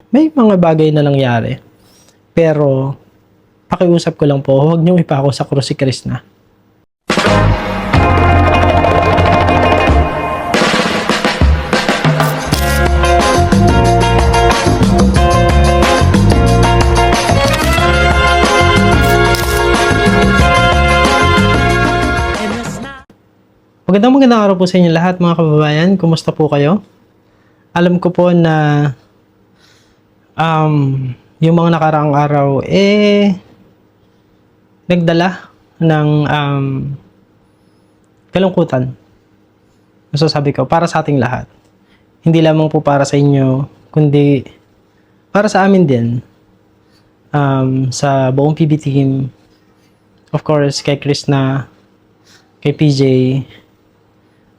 may mga bagay na nangyari. Pero, pakiusap ko lang po, huwag niyong ipako sa krus si Krishna. Magandang araw po sa inyo lahat mga kababayan. Kumusta po kayo? Alam ko po na yung mga nakaraang araw nagdala ng kalungkutan. Masasabi ko, para sa ating lahat. Hindi lamang po para sa inyo, kundi para sa amin din. Sa buong PB team, of course, kay Krishna, kay PJ,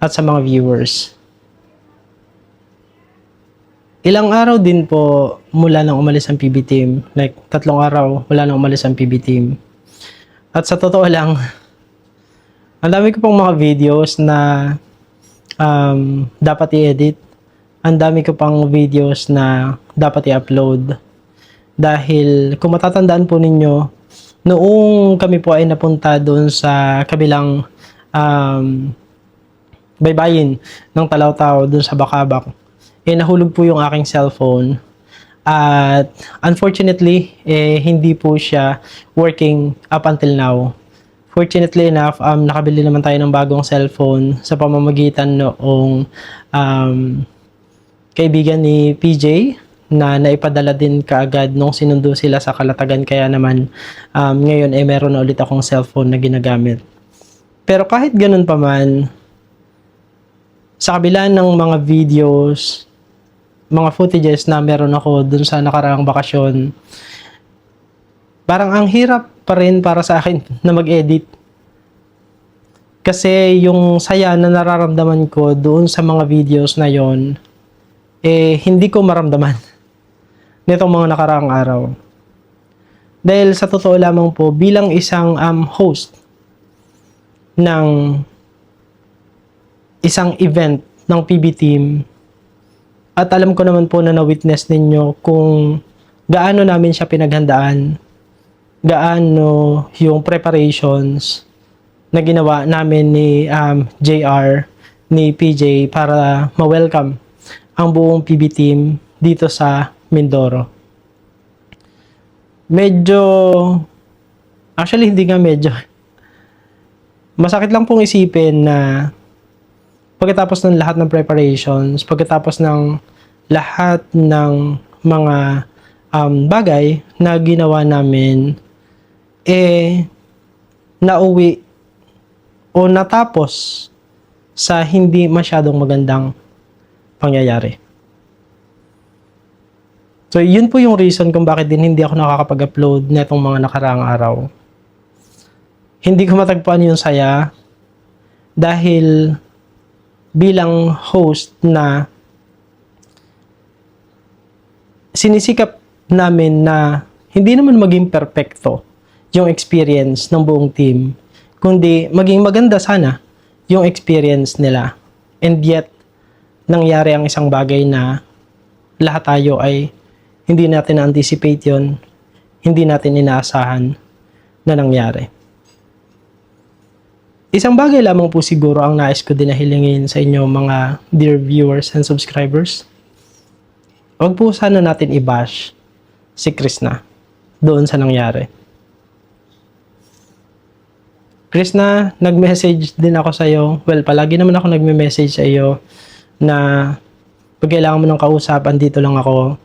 at sa mga viewers. Ilang araw din po mula nang umalis ang PB team. Like, 3 araw mula nang umalis ang PB team. At sa totoo lang, ang dami ko pong mga videos na dapat i-edit. Ang dami ko pang videos na dapat i-upload. Dahil kung matatandaan po ninyo, noong kami po ay napunta doon sa kabilang baybayin ng Talaw-Taw doon sa Bakabak, nahulog po yung aking cellphone. At unfortunately, hindi po siya working up until now. Fortunately enough, nakabili naman tayo ng bagong cellphone sa pamamagitan noong kaibigan ni PJ na naipadala din kaagad nung sinundo sila sa Kalatagan. Kaya naman, ngayon meron na ulit akong cellphone na ginagamit. Pero kahit ganun pa man, sa kabila ng mga videos, mga footages na meron ako dun sa nakaraang bakasyon, parang ang hirap pa rin para sa akin na mag-edit. Kasi yung saya na nararamdaman ko doon sa mga videos na yon, hindi ko maramdaman nitong mga nakaraang araw. Dahil sa totoo lamang po, bilang isang host ng isang event ng PB team, at alam ko naman po na na-witness ninyo kung gaano namin siya pinaghandaan, gaano yung preparations na ginawa namin ni JR, ni PJ para ma-welcome ang buong PB team dito sa Mindoro. Actually hindi nga medyo, masakit lang pong isipin na pagkatapos ng lahat ng preparations, pagkatapos ng lahat ng mga bagay na ginawa namin, nauwi o natapos sa hindi masyadong magandang pangyayari. So, yun po yung reason kung bakit din hindi ako nakakapag-upload netong mga nakaraang araw. Hindi ko matagpuan yung saya dahil bilang host na sinisikap namin na hindi naman maging perfecto yung experience ng buong team, kundi maging maganda sana yung experience nila. And yet, nangyari ang isang bagay na lahat tayo ay hindi natin na-anticipate yun, hindi natin inaasahan na nangyari. Isang bagay lamang po siguro ang nais ko din na hilingin sa inyo mga dear viewers and subscribers. Huwag po sana natin i-bash si Krishna doon sa nangyari. Krishna, nag-message din ako sa iyo. Well, palagi naman ako nagme-message sa iyo na pag kailangan mo ng kausap, andito lang ako.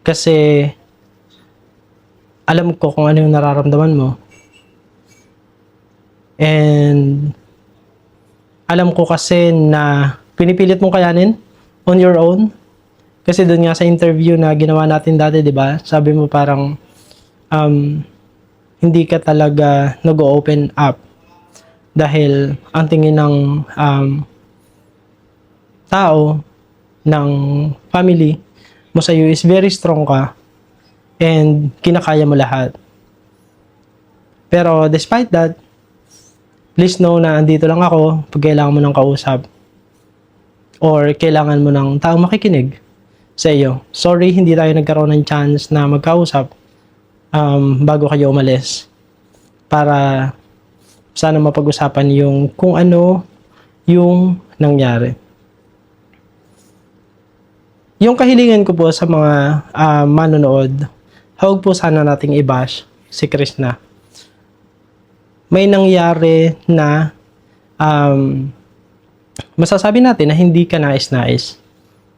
Kasi alam ko kung ano yung nararamdaman mo. And alam ko kasi na pinipilit mong kayanin on your own. Kasi doon nga sa interview na ginawa natin dati, 'di ba? Sabi mo parang hindi ka talaga nag-open up dahil ang tingin ng tao, ng family mo sa iyo is very strong ka and kinakaya mo lahat. Pero despite that, please know na andito lang ako pag kailangan mo ng kausap or kailangan mo ng taong makikinig sa iyo. Sorry, hindi tayo nagkaroon ng chance na magkausap bago kayo umalis para sana mapag-usapan yung kung ano yung nangyari. Yung kahilingan ko po sa mga manonood, huwag po sana nating i-bash si Krishna. May nangyari na masasabi natin na hindi ka nais-nais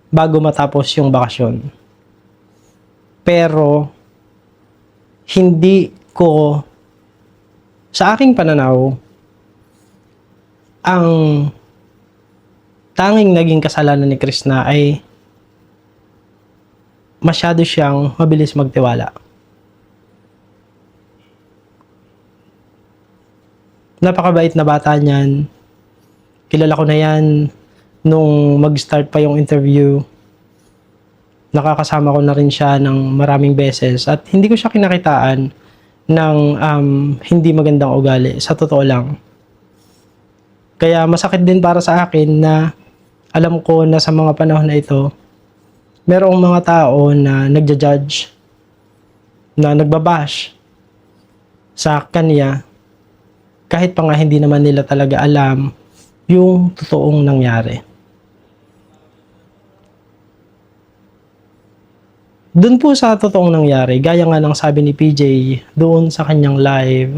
bago matapos yung bakasyon. Pero hindi ko, sa aking pananaw, ang tanging naging kasalanan ni Krishna ay masyado siyang mabilis magtiwala. Napakabait na bata niyan. Kilala ko na yan nung mag-start pa yung interview. Nakakasama ko na rin siya ng maraming beses at hindi ko siya kinakitaan ng hindi magandang ugali. Sa totoo lang. Kaya masakit din para sa akin na alam ko na sa mga panahon na ito, merong mga tao na nagja-judge, na nagbabash sa kanya kahit pa nga hindi naman nila talaga alam yung totoong nangyari. Doon po sa totoong nangyari, gaya nga ng sabi ni PJ doon sa kanyang live,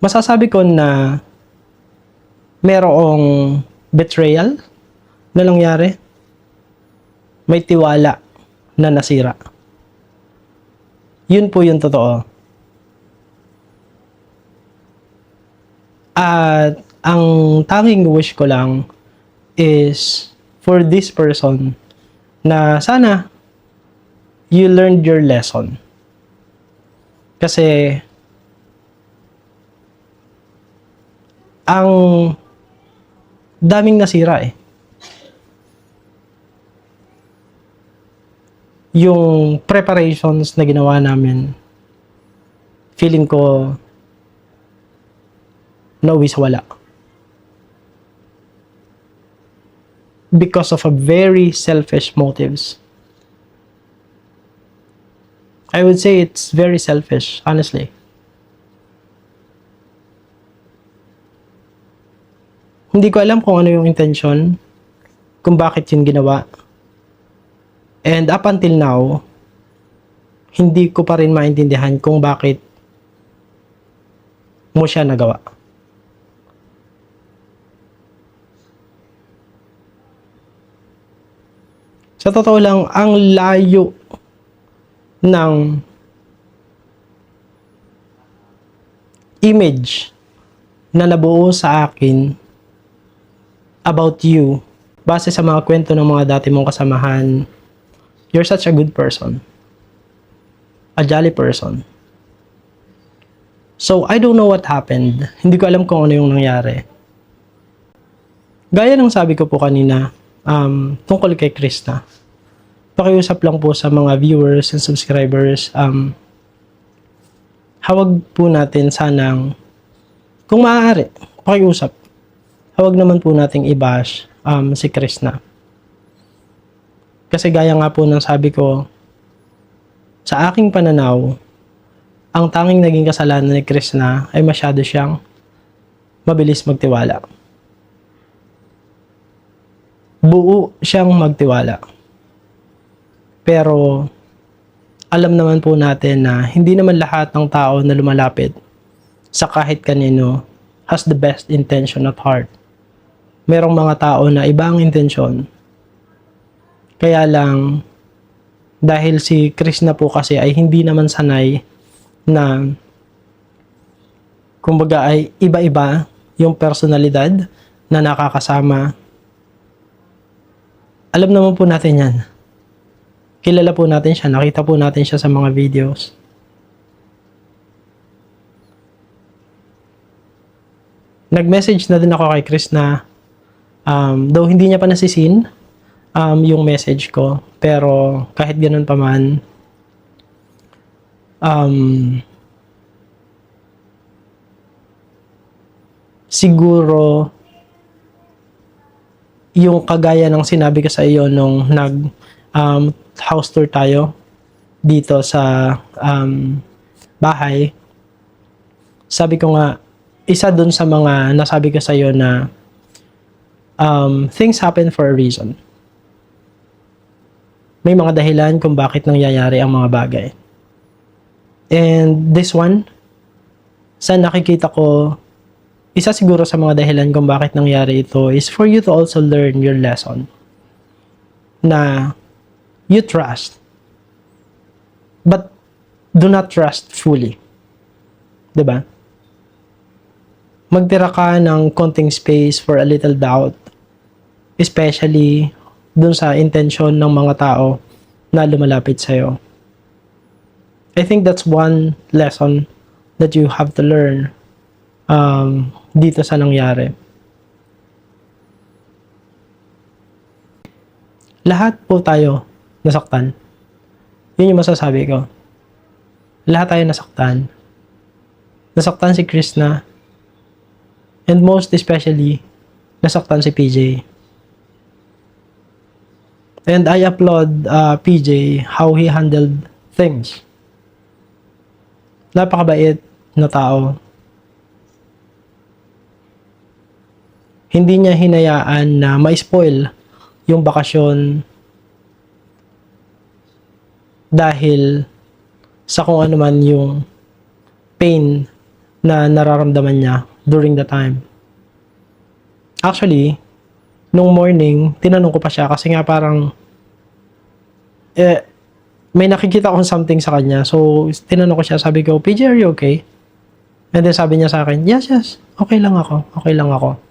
masasabi ko na merong betrayal na nangyari. May tiwala na nasira. Yun po yung totoo. At ang tanging wish ko lang is for this person na sana you learned your lesson. Kasi ang daming nasira eh. Yung preparations na ginawa namin, feeling ko nauwi sa wala. Because of a very selfish motives. I would say it's very selfish, honestly. Hindi ko alam kung ano yung intention, kung bakit yun ginawa. And up until now, hindi ko pa rin maintindihan kung bakit mo siya nagawa. Sa totoo lang, ang layo ng image na nabuo sa akin about you base sa mga kwento ng mga dati mong kasamahan. You're such a good person. A jolly person. So, I don't know what happened. Hindi ko alam kung ano yung nangyari. Gaya ng sabi ko po kanina, tungkol kay Krishna. Pakiusap lang po sa mga viewers and subscribers. Hawag po natin sanang, kung maaari, pakiusap. Hawag naman po nating i-bash si Krishna. Kasi gaya nga po ng sabi ko, sa aking pananaw, ang tanging naging kasalanan ni Krishna ay masyado siyang mabilis magtiwala. Buo siyang magtiwala. Pero, alam naman po natin na hindi naman lahat ng tao na lumalapit sa kahit kanino has the best intention at heart. Merong mga tao na iba ang intensyon. Kaya lang, dahil si Krishna po kasi ay hindi naman sanay na, kumbaga ay iba-iba yung personalidad na nakakasama. Alam naman po natin yan. Kilala po natin siya, nakita po natin siya sa mga videos. Nag-message na din ako kay Krishna, though hindi niya pa nasisin yung message ko, pero kahit ganun pa man, siguro yung kagaya ng sinabi ko sa iyo nung house tour tayo dito sa bahay. Sabi ko nga, isa dun sa mga nasabi ko sa iyo na things happen for a reason. May mga dahilan kung bakit nangyayari ang mga bagay. And this one, sa nakikita ko, isa siguro sa mga dahilan kung bakit nangyari ito is for you to also learn your lesson. Na you trust. But do not trust fully. 'Di ba? Magtira ka ng konting space for a little doubt. Especially dun sa intention ng mga tao na lumalapit sa'yo. I think that's one lesson that you have to learn dito sa nangyari. Lahat po tayo nasaktan. Yun yung masasabi ko. Lahat tayo nasaktan. Nasaktan si Krishna. And most especially, nasaktan si PJ. And I applaud PJ how he handled things. Napakabait na tao. Hindi niya hinayaan na ma-spoil yung bakasyon dahil sa kung ano man yung pain na nararamdaman niya during the time. Actually, nung morning, tinanong ko pa siya kasi nga parang may nakikita akong something sa kanya. So, tinanong ko siya, sabi ko, PJ, are you okay? And then sabi niya sa akin, yes, okay lang ako.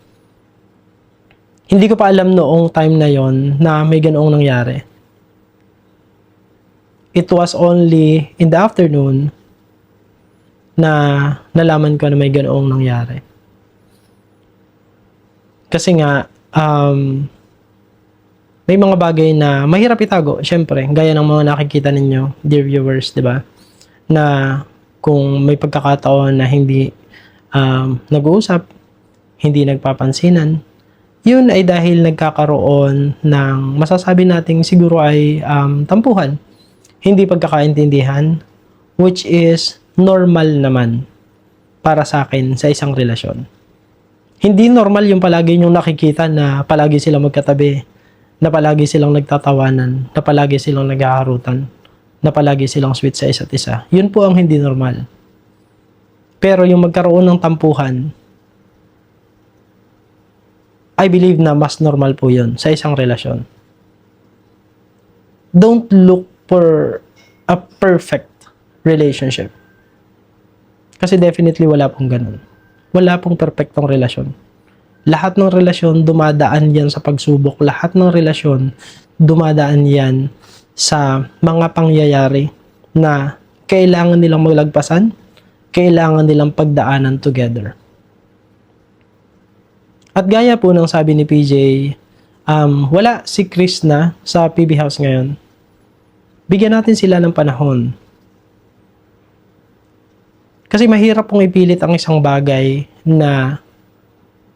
Hindi ko pa alam noong time na yon na may ganoong nangyari. It was only in the afternoon na nalaman ko na may ganoong nangyari. Kasi nga, may mga bagay na mahirap itago, syempre, gaya ng mga nakikita ninyo, dear viewers, di ba? Na kung may pagkakataon na hindi nag-uusap, hindi nagpapansinan, yun ay dahil nagkakaroon ng masasabi nating siguro ay tampuhan, hindi pagkakaintindihan, which is normal naman para sa akin sa isang relasyon. Hindi normal yung palagi nyong nakikita na palagi silang magkatabi, na palagi silang nagtatawanan, na palagi silang naghaharutan, na palagi silang sweet sa isa't isa. Yun po ang hindi normal. Pero yung magkaroon ng tampuhan, I believe na mas normal po yun sa isang relasyon. Don't look for a perfect relationship. Kasi definitely wala pong ganun. Wala pong perfectong relasyon. Lahat ng relasyon dumadaan yan sa pagsubok. Lahat ng relasyon dumadaan yan sa mga pangyayari na kailangan nilang maglagpasan, kailangan nilang pagdaanan together. At gaya po ng sabi ni PJ, wala si Krishna sa PB House ngayon. Bigyan natin sila ng panahon. Kasi mahirap pong ipilit ang isang bagay na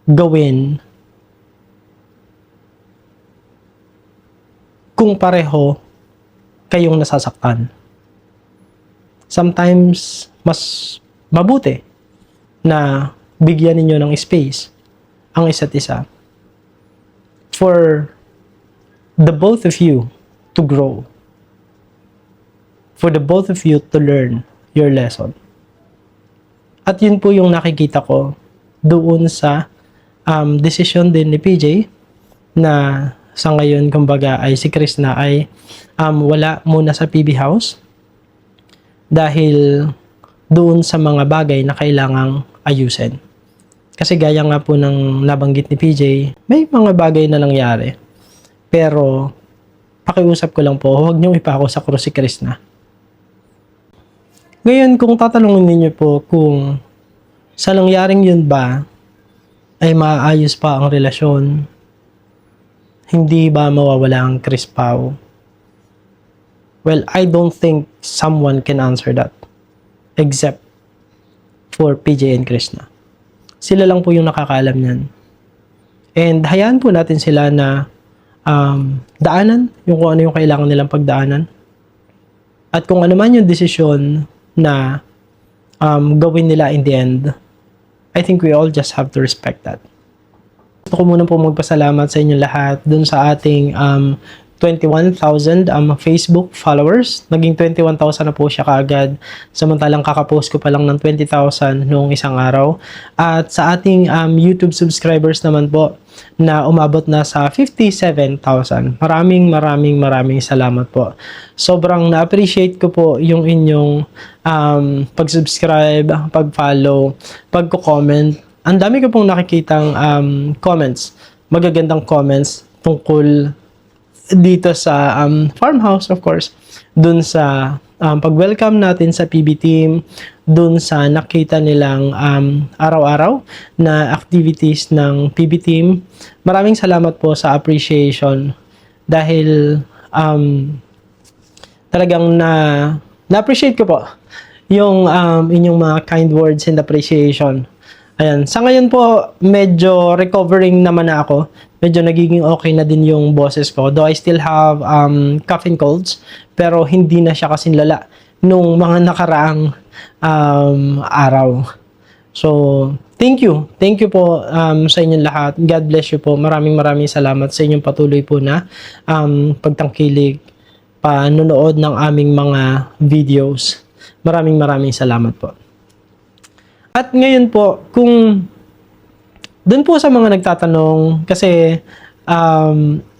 gawin kung pareho kayong nasasaktan. Sometimes, mas mabuti na bigyan ninyo ng space ang isa't isa for the both of you to grow. For the both of you to learn your lesson. At yun po yung nakikita ko doon sa decision din ni PJ na sa ngayon kumbaga ay si Krishna ay wala muna sa PB House dahil doon sa mga bagay na kailangang ayusin. Kasi gaya nga po ng nabanggit ni PJ, may mga bagay na nangyari. Pero pakiusap ko lang po, huwag niyong ipako sa krus si Krishna. Ngayon, kung tatanungin ninyo po kung sa nangyaring yun ba ay maayos pa ang relasyon, hindi ba mawawala ang Chris Pao? Well, I don't think someone can answer that except for PJ and Krishna. Sila lang po yung nakakaalam niyan. And hayaan po natin sila na daanan yung kung ano yung kailangan nilang pagdaanan. At kung ano man yung desisyon na gawin nila in the end, I think we all just have to respect that. Gusto ko muna po magpasalamat sa inyo lahat dun sa ating 21,000 Facebook followers. Naging 21,000 na po siya kaagad. Samantalang kakapost ko pa lang ng 20,000 noong isang araw. At sa ating YouTube subscribers naman po na umabot na sa 57,000. Maraming salamat po. Sobrang na-appreciate ko po yung inyong pag-subscribe, pag-follow, pag-comment. Ang dami ko pong nakikitang comments, magagandang comments tungkol dito sa farmhouse, of course, dun sa pag-welcome natin sa PB team, dun sa nakita nilang araw-araw na activities ng PB team. Maraming salamat po sa appreciation dahil talagang na-appreciate ko po yung inyong mga kind words and appreciation. Ayan. Sa ngayon po, medyo recovering naman na ako. Medyo nagiging okay na din yung boses ko. Though I still have cough and colds, pero hindi na siya kasing lala nung mga nakaraang araw. So, thank you. Thank you po sa inyong lahat. God bless you po. Maraming salamat sa inyong patuloy po na pagtangkilik, panonood ng aming mga videos. Maraming salamat po. At ngayon po, kung doon po sa mga nagtatanong, kasi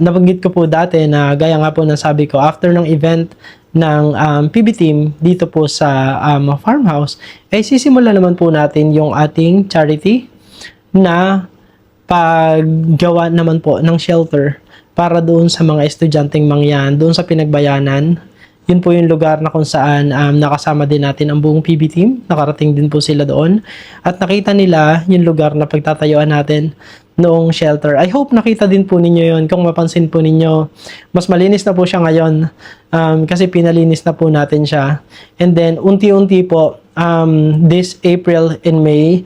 nabanggit ko po dati na gaya nga po ng sabi ko, after ng event ng PB team dito po sa farmhouse, ay sisimula naman po natin yung ating charity na paggawa naman po ng shelter para doon sa mga estudyanteng mangyan, doon sa pinagbayanan. Yun po yung lugar na kung saan nakasama din natin ang buong PB team. Nakarating din po sila doon. At nakita nila yung lugar na pagtatayuan natin noong shelter. I hope nakita din po ninyo yun. Kung mapansin po ninyo, mas malinis na po siya ngayon. Kasi pinalinis na po natin siya. And then, unti-unti po, this April and May,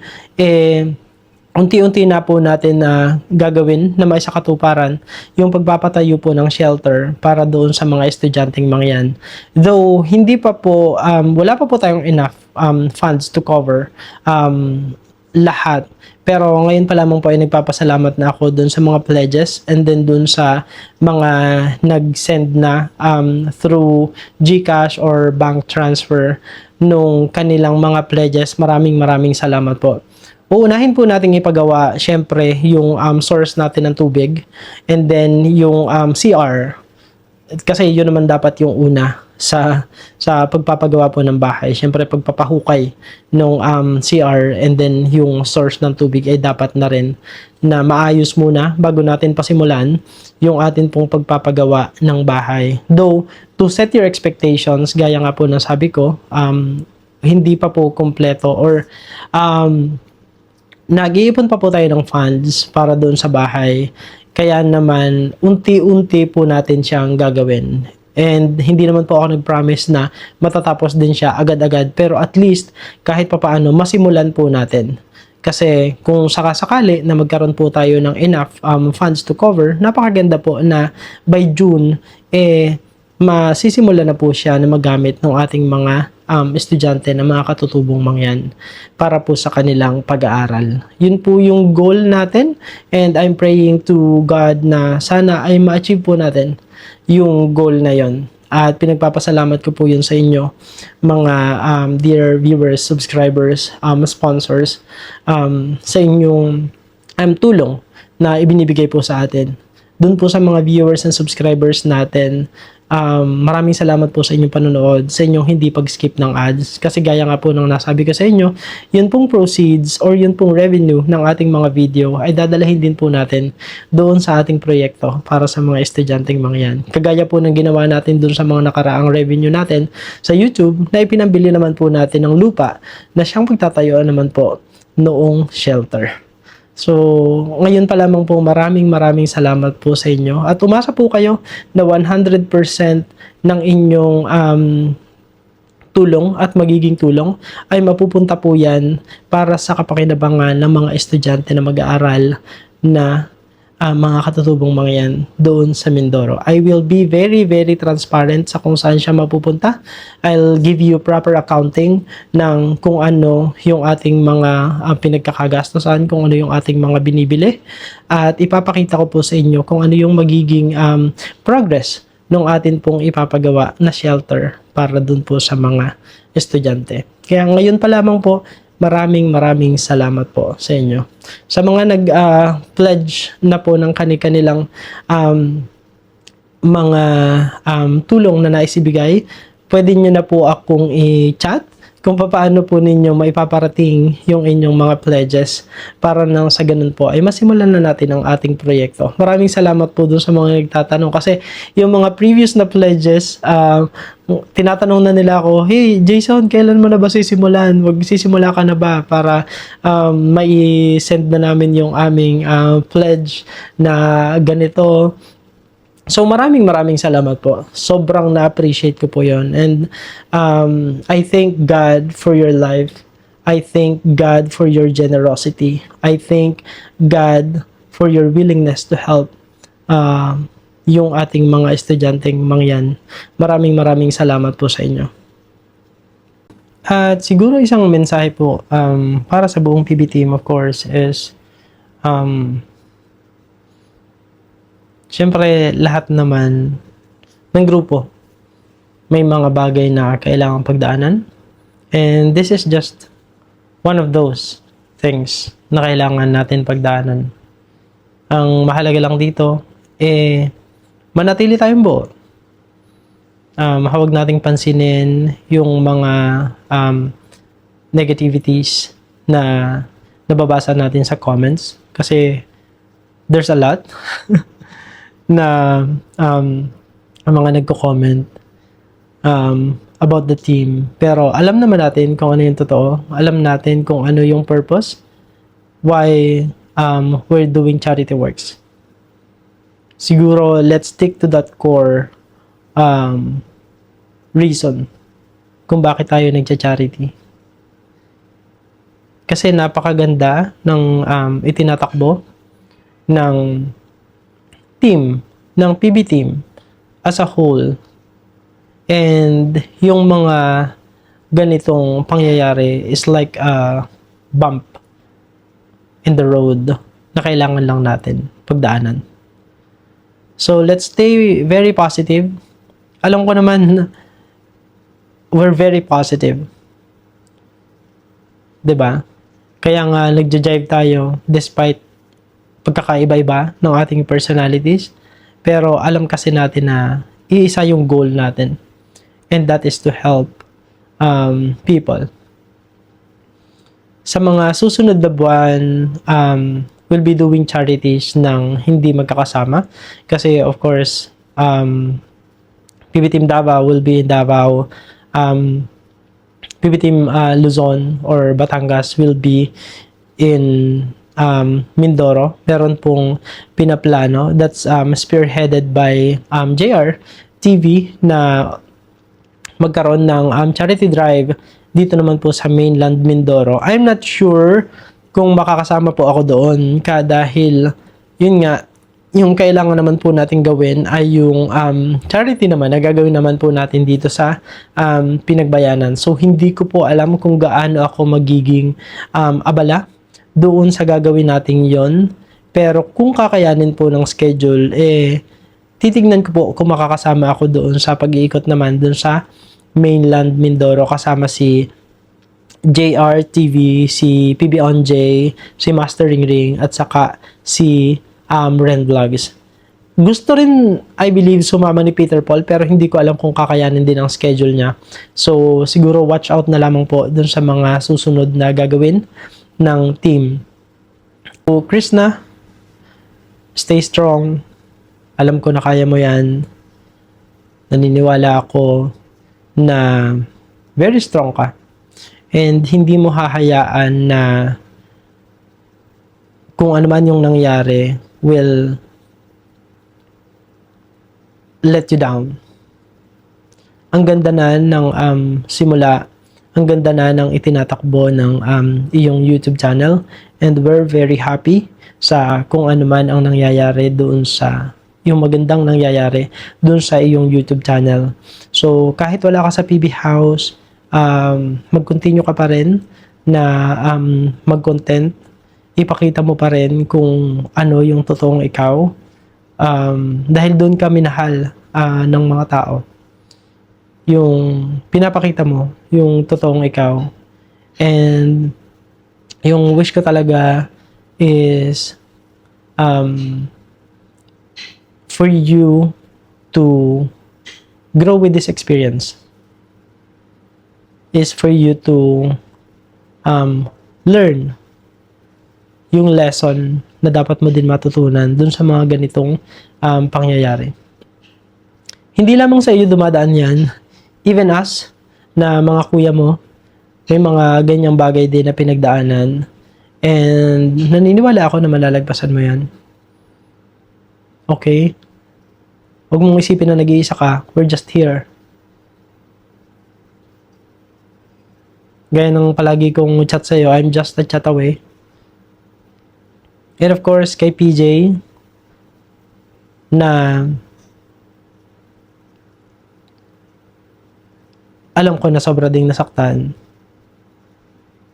unti-unti na po natin na gagawin na may sakatuparan yung pagpapatayo po ng shelter para doon sa mga estudyanteng mangyan. Though hindi pa po, wala pa po tayong enough funds to cover lahat. Pero ngayon pa lamang po ay nagpapasalamat na ako doon sa mga pledges and then doon sa mga nag-send na through GCash or bank transfer nung kanilang mga pledges. Maraming salamat po. Uunahin po natin ipagawa, syempre, yung source natin ng tubig and then yung CR. Kasi yun naman dapat yung una sa pagpapagawa po ng bahay. Syempre, pagpapahukay ng CR and then yung source ng tubig ay dapat na rin na maayos muna bago natin pasimulan yung atin pong pagpapagawa ng bahay. Though, to set your expectations, gaya nga po na sabi ko, hindi pa po kompleto or nag-iipon pa po tayo ng funds para doon sa bahay. Kaya naman, unti-unti po natin siyang gagawin. And hindi naman po ako nag-promise na matatapos din siya agad-agad. Pero at least, kahit papaano, masimulan po natin. Kasi kung sakasakali na magkaroon po tayo ng enough funds to cover, napakaganda po na by June, masisimulan na po siya na magamit ng ating mga estudyante na mga katutubong mangyan para po sa kanilang pag-aaral. Yun po yung goal natin and I'm praying to God na sana ay ma-achieve po natin yung goal na yon. At pinagpapasalamat ko po yun sa inyo, mga dear viewers, subscribers, sponsors, sa inyong tulong na ibinibigay po sa atin. Doon po sa mga viewers and subscribers natin, maraming salamat po sa inyong panonood, sa inyong hindi pag-skip ng ads. Kasi gaya nga po ng nasabi ko sa inyo, yun pong proceeds or yun pong revenue ng ating mga video ay dadalahin din po natin doon sa ating proyekto para sa mga estudyanteng mangyan. Kagaya po ng ginawa natin doon sa mga nakaraang revenue natin sa YouTube na ipinambili naman po natin ng lupa na siyang pagtatayuan naman po noong shelter. So, ngayon pa lamang po maraming salamat po sa inyo. At umasa po kayo na 100% ng inyong tulong at magiging tulong ay mapupunta po yan para sa kapakinabangan ng mga estudyante na mag-aaral na mga katutubong mga yan doon sa Mindoro. I will be very, very transparent sa kung saan siya mapupunta. I'll give you proper accounting ng kung ano yung ating mga pinagkakagastosan, kung ano yung ating mga binibili. At ipapakita ko po sa inyo kung ano yung magiging progress ng atin pong ipapagawa na shelter para doon po sa mga estudyante. Kaya ngayon pa lamang po, maraming salamat po sa inyo. Sa mga nag-pledge na po ng kanilang mga tulong na naisibigay, pwede nyo na po akong i-chat kung paano po ninyo maipaparating yung inyong mga pledges para nang sa ganun po ay masimulan na natin ang ating proyekto. Maraming salamat po doon sa mga nagtatanong kasi yung mga previous na pledges, tinatanong na nila ako, hey Jason, kailan mo na ba sisimulan? Magsisimula ka na ba para mai-send na namin yung aming pledge na ganito. So maraming salamat po. Sobrang na-appreciate ko po yon. And I thank God for your life. I thank God for your generosity. I thank God for your willingness to help yung ating mga estudyanteng mga yan. Maraming salamat po sa inyo. At siguro isang mensahe po para sa buong PB team, of course, is siyempre, lahat naman ng grupo may mga bagay na kailangang pagdaanan. And this is just one of those things na kailangan natin pagdaanan. Ang mahalaga lang dito, manatili tayong buo. Huwag nating pansinin yung mga negativities na nababasa natin sa comments. Kasi there's a lot. Na ang mga nagko-comment about the team. Pero alam naman natin kung ano yung totoo. Alam natin kung ano yung purpose. Why we're doing charity works. Siguro, let's stick to that core reason kung bakit tayo nagcha-charity. Kasi napakaganda ng itinatakbo ng team, ng PB team as a whole. And yung mga ganitong pangyayari is like a bump in the road na kailangan lang natin pagdaanan. So let's stay very positive. Alam ko naman we're very positive. 'Di ba? Kaya nga nagja-jive tayo despite pagkakaiba-iba ng ating personalities. Pero alam kasi natin na iisa yung goal natin. And that is to help people. Sa mga susunod na buwan, we'll be doing charities ng hindi magkakasama. Kasi of course, PB Team Davao will be in Davao. PB Team Luzon or Batangas will be in Mindoro. Meron pong pinaplano that's spearheaded by JR TV na magkaroon ng charity drive dito naman po sa mainland Mindoro. I'm not sure kung makakasama po ako doon dahil yun nga, yung kailangan naman po natin gawin ay yung charity naman na gagawin naman po natin dito sa Pinagbayanan. So hindi ko po alam kung gaano ako magiging abala doon sa gagawin natin yon. Pero kung kakayanin po ng schedule, titignan ko po kung makakasama ako doon sa pag-iikot naman doon sa mainland Mindoro kasama si JR TV, si PB OnJ, si Master Ring at saka si Ren Vlogs. Gusto rin, I believe, sumama ni Peter Paul pero hindi ko alam kung kakayanin din ang schedule niya. So siguro watch out na lamang po doon sa mga susunod na gagawin ng team. So, Krishna, stay strong. Alam ko na kaya mo yan. Naniniwala ako na very strong ka. And hindi mo hahayaan na kung ano man yung nangyari will let you down. Ang ganda na ng simula Ang ganda na ng itinatakbo ng iyong YouTube channel, and we're very happy sa kung ano man ang nangyayari doon sa yung magandang nangyayari doon sa iyong YouTube channel. So kahit wala ka sa PB House, mag-continue ka pa rin na mag-content, ipakita mo pa rin kung ano yung totoong ikaw, dahil doon ka minahal ng mga tao. Yung pinapakita mo, yung totoong ikaw. And yung wish ko talaga is for you to grow with this experience. Is for you to learn yung lesson na dapat mo din matutunan dun sa mga ganitong pangyayari. Hindi lamang sa iyo dumadaan yan, even us, na mga kuya mo, may mga ganyang bagay din na pinagdaanan, and naniniwala ako na malalagpasan mo yan. Okay? Huwag mong isipin na nag-iisa ka, we're just here. Gaya ng palagi kong chat sa'yo, I'm just a chat away. And of course, kay PJ, na alam ko na sobra ding nasaktan.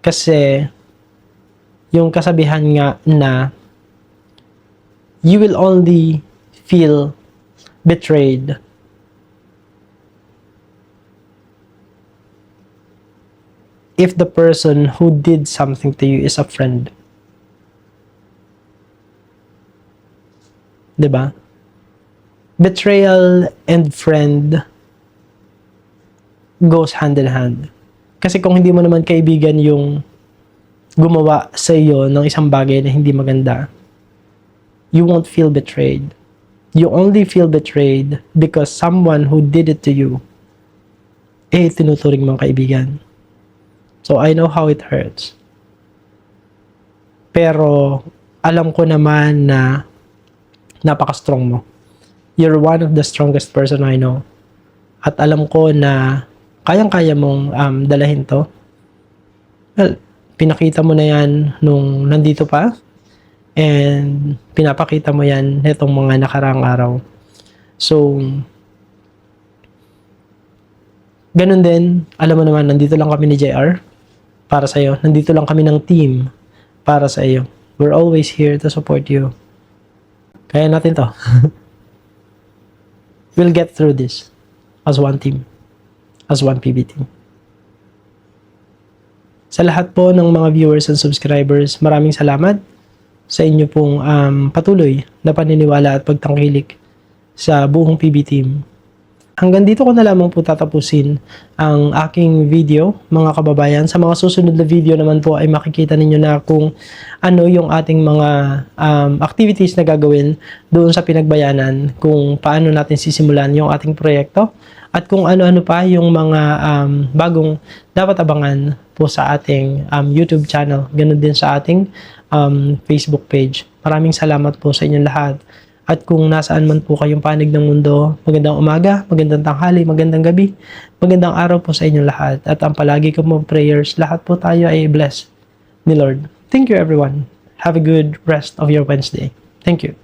Kasi, yung kasabihan nga na, you will only feel betrayed if the person who did something to you is a friend. Diba? Betrayal and friend goes hand in hand. Kasi kung hindi mo naman kaibigan yung gumawa sa iyo ng isang bagay na hindi maganda, you won't feel betrayed. You only feel betrayed because someone who did it to you, tinuturing mong kaibigan. So, I know how it hurts. Pero, alam ko naman na napaka-strong mo. You're one of the strongest person I know. At alam ko na kayang-kaya mong dalahin to. Well, pinakita mo na yan nung nandito pa. And pinapakita mo yan nitong mga nakaraang araw. So, ganun din, alam mo naman, nandito lang kami ni JR para sa'yo. Nandito lang kami ng team para sa iyo. We're always here to support you. Kaya natin to. We'll get through this as one team. As one PB team. Sa lahat po ng mga viewers and subscribers, maraming salamat sa inyo pong patuloy na paniniwala at pagtangkilik sa buong PB team. Hanggang dito ko na lamang po tatapusin ang aking video, mga kababayan. Sa mga susunod na video naman po ay makikita ninyo na kung ano yung ating mga activities na gagawin doon sa Pinagbayanan, kung paano natin sisimulan yung ating proyekto, at kung ano-ano pa yung mga bagong dapat abangan po sa ating YouTube channel, ganun din sa ating Facebook page. Maraming salamat po sa inyong lahat. At kung nasaan man po kayong panig ng mundo, magandang umaga, magandang tanghali, magandang gabi, magandang araw po sa inyong lahat. At ang palagi ko mo prayers, lahat po tayo ay blessed ni Lord. Thank you everyone. Have a good rest of your Wednesday. Thank you.